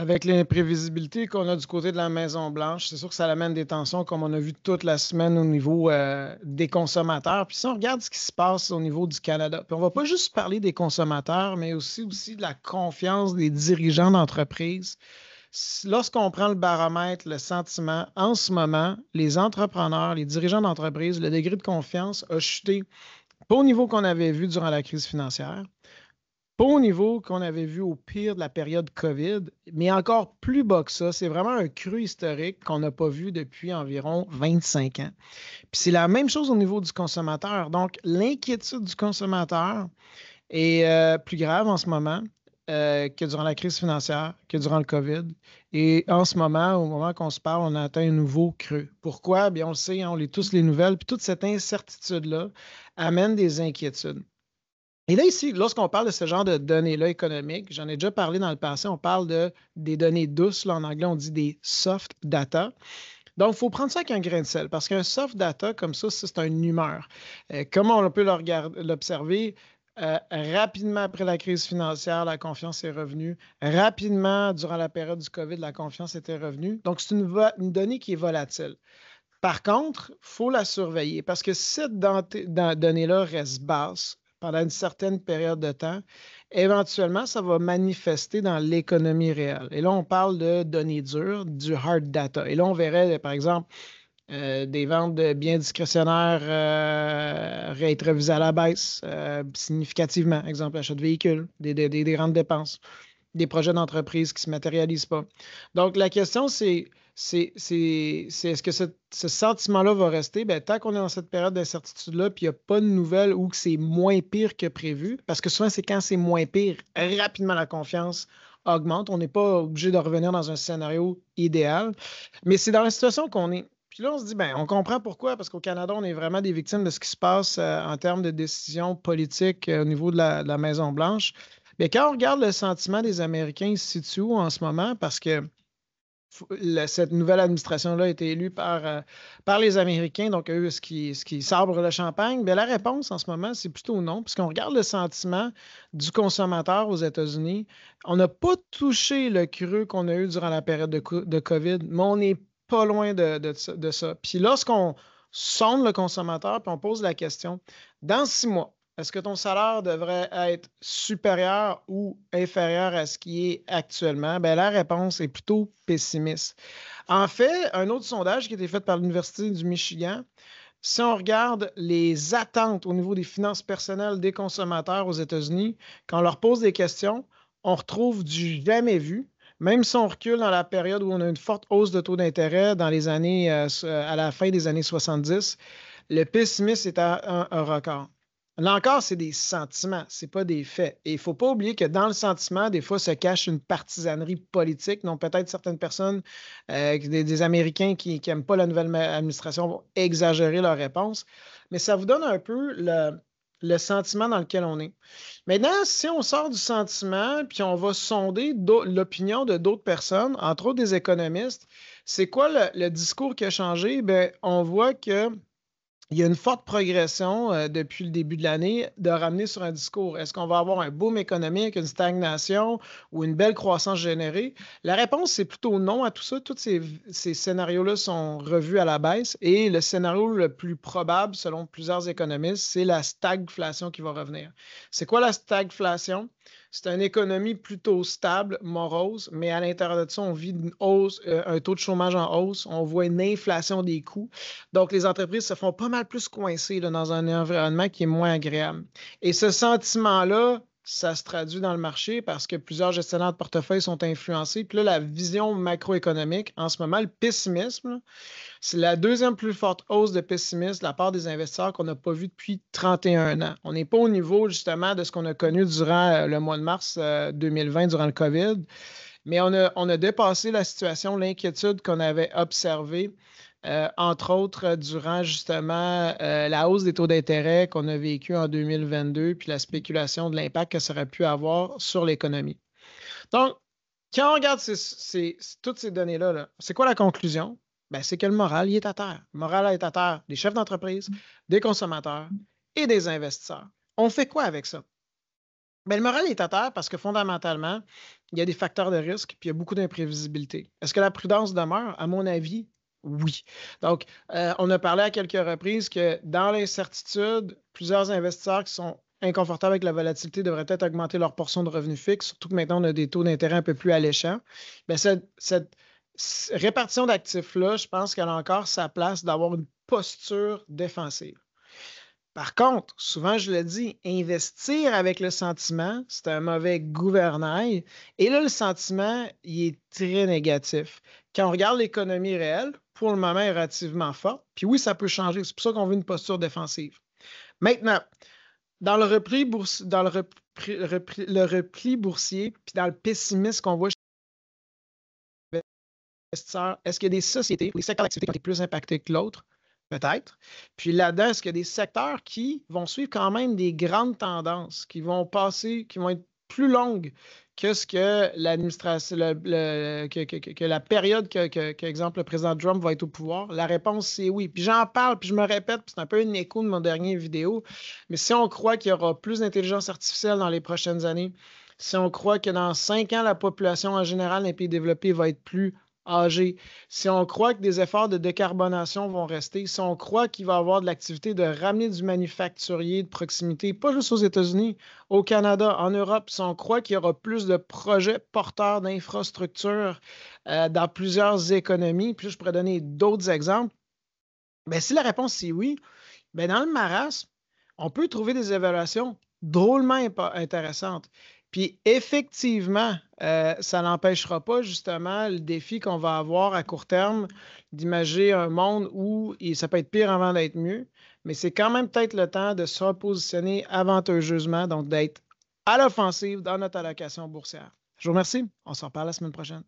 Avec l'imprévisibilité qu'on a du côté de la Maison-Blanche, c'est sûr que ça amène des tensions comme on a vu toute la semaine au niveau des consommateurs. Puis si on regarde ce qui se passe au niveau du Canada, puis on ne va pas juste parler des consommateurs, mais aussi de la confiance des dirigeants d'entreprise. Lorsqu'on prend le baromètre, le sentiment, en ce moment, les entrepreneurs, les dirigeants d'entreprise, le degré de confiance a chuté, pas au niveau qu'on avait vu durant la crise financière, pas au niveau qu'on avait vu au pire de la période COVID, mais encore plus bas que ça. C'est vraiment un cru historique qu'on n'a pas vu depuis environ 25 ans. Puis c'est la même chose au niveau du consommateur. Donc, l'inquiétude du consommateur est plus grave en ce moment que durant la crise financière, que durant le COVID. Et en ce moment, au moment qu'on se parle, on a atteint un nouveau creux. Pourquoi? Bien, on le sait, hein, on lit tous les nouvelles, puis toute cette incertitude-là amène des inquiétudes. Et là, ici, lorsqu'on parle de ce genre de données-là économiques, j'en ai déjà parlé dans le passé, on parle des données douces. Là, en anglais, on dit des soft data. Donc, il faut prendre ça avec un grain de sel parce qu'un soft data, comme ça, c'est une humeur. Comme on peut l'observer, rapidement après la crise financière, la confiance est revenue. Rapidement, durant la période du COVID, la confiance était revenue. Donc, c'est une donnée qui est volatile. Par contre, il faut la surveiller parce que si cette donnée-là reste basse pendant une certaine période de temps, éventuellement, ça va manifester dans l'économie réelle. Et là, on parle de données dures, du hard data. Et là, on verrait, par exemple, des ventes de biens discrétionnaires être revisées à la baisse significativement. Exemple, achat de véhicules, des grandes dépenses, des projets d'entreprise qui ne se matérialisent pas. Donc, la question, c'est est-ce que ce sentiment-là va rester? Bien, tant qu'on est dans cette période d'incertitude-là, puis il n'y a pas de nouvelles ou que c'est moins pire que prévu, parce que souvent, c'est quand c'est moins pire, rapidement la confiance augmente. On n'est pas obligé de revenir dans un scénario idéal, mais c'est dans la situation qu'on est. Puis là, on se dit, bien, on comprend pourquoi, parce qu'au Canada, on est vraiment des victimes de ce qui se passe en termes de décisions politiques au niveau de la Maison-Blanche. Mais quand on regarde le sentiment des Américains, il se situe où en ce moment? Parce que cette nouvelle administration-là a été élue par les Américains, donc eux, ce qui sabre le champagne. Bien, la réponse en ce moment, c'est plutôt non, puisqu'on regarde le sentiment du consommateur aux États-Unis. On n'a pas touché le creux qu'on a eu durant la période de COVID, mais on n'est pas loin de ça. Puis lorsqu'on sonde le consommateur, puis on pose la question, dans 6 mois, est-ce que ton salaire devrait être supérieur ou inférieur à ce qui est actuellement? Bien, la réponse est plutôt pessimiste. En fait, un autre sondage qui a été fait par l'Université du Michigan, si on regarde les attentes au niveau des finances personnelles des consommateurs aux États-Unis, quand on leur pose des questions, on retrouve du jamais vu. Même si on recule dans la période où on a une forte hausse de taux d'intérêt dans les années, à la fin des années 70, le pessimisme est à un record. Là encore, c'est des sentiments, ce n'est pas des faits. Et il ne faut pas oublier que dans le sentiment, des fois, se cache une partisanerie politique. Donc, peut-être certaines personnes, des Américains qui n'aiment pas la nouvelle administration vont exagérer leur réponse. Mais ça vous donne un peu le sentiment dans lequel on est. Maintenant, si on sort du sentiment, puis on va sonder l'opinion de d'autres personnes, entre autres des économistes, c'est quoi le discours qui a changé? Bien, on voit que il y a une forte progression depuis le début de l'année de ramener sur un discours. Est-ce qu'on va avoir un boom économique, une stagnation ou une belle croissance générée? La réponse, c'est plutôt non à tout ça. Tous ces scénarios-là sont revus à la baisse et le scénario le plus probable, selon plusieurs économistes, c'est la stagflation qui va revenir. C'est quoi la stagflation? C'est une économie plutôt stable, morose, mais à l'intérieur de ça, on vit une hausse, un taux de chômage en hausse, on voit une inflation des coûts. Donc, les entreprises se font pas mal plus coincées là, dans un environnement qui est moins agréable. Et ce sentiment-là, ça se traduit dans le marché parce que plusieurs gestionnaires de portefeuille sont influencés. Puis là, la vision macroéconomique, en ce moment, le pessimisme, là, c'est la deuxième plus forte hausse de pessimisme de la part des investisseurs qu'on n'a pas vu depuis 31 ans. On n'est pas au niveau, justement, de ce qu'on a connu durant le mois de mars 2020, durant le COVID, mais on a dépassé la situation, l'inquiétude qu'on avait observée, entre autres, durant, justement, la hausse des taux d'intérêt qu'on a vécu en 2022, puis la spéculation de l'impact que ça aurait pu avoir sur l'économie. Donc, quand on regarde toutes ces données-là, là, c'est quoi la conclusion? Ben, c'est que le moral, il est à terre. Le moral est à terre des chefs d'entreprise, des consommateurs et des investisseurs. On fait quoi avec ça? Bien, le moral est à terre parce que fondamentalement, il y a des facteurs de risque puis il y a beaucoup d'imprévisibilité. Est-ce que la prudence demeure? À mon avis, oui. Donc, on a parlé à quelques reprises que dans l'incertitude, plusieurs investisseurs qui sont inconfortables avec la volatilité devraient peut-être augmenter leur portion de revenus fixes, surtout que maintenant on a des taux d'intérêt un peu plus alléchants. Bien, cette répartition d'actifs-là, je pense qu'elle a encore sa place d'avoir une posture défensive. Par contre, souvent je le dis, investir avec le sentiment, c'est un mauvais gouvernail. Et là, le sentiment, il est très négatif. Quand on regarde l'économie réelle, pour le moment, elle est relativement forte. Puis oui, ça peut changer. C'est pour ça qu'on veut une posture défensive. Maintenant, dans le repli boursier, puis dans le pessimisme qu'on voit chez les investisseurs, est-ce qu'il y a des sociétés ou des secteurs d'activité qui ont été plus impactés que l'autre? Peut-être. Puis là-dedans, est-ce qu'il y a des secteurs qui vont suivre quand même des grandes tendances, qui vont passer, qui vont être plus longues que ce que l'administration, que la période exemple, le président Trump va être au pouvoir? La réponse, c'est oui. Puis j'en parle, puis je me répète, puis c'est un peu un écho de mon dernier vidéo. Mais si on croit qu'il y aura plus d'intelligence artificielle dans les prochaines années, si on croit que dans 5 ans, la population en général des pays développés va être plus âgée, si on croit que des efforts de décarbonation vont rester, si on croit qu'il va y avoir de l'activité de ramener du manufacturier de proximité, pas juste aux États-Unis, au Canada, en Europe, si on croit qu'il y aura plus de projets porteurs d'infrastructures dans plusieurs économies, puis je pourrais donner d'autres exemples, bien, si la réponse c'est oui, bien, dans le marasme, on peut trouver des évaluations drôlement intéressantes. Puis effectivement, ça n'empêchera pas justement le défi qu'on va avoir à court terme d'imaginer un monde où ça peut être pire avant d'être mieux, mais c'est quand même peut-être le temps de se repositionner avantageusement, donc d'être à l'offensive dans notre allocation boursière. Je vous remercie. On se reparle la semaine prochaine.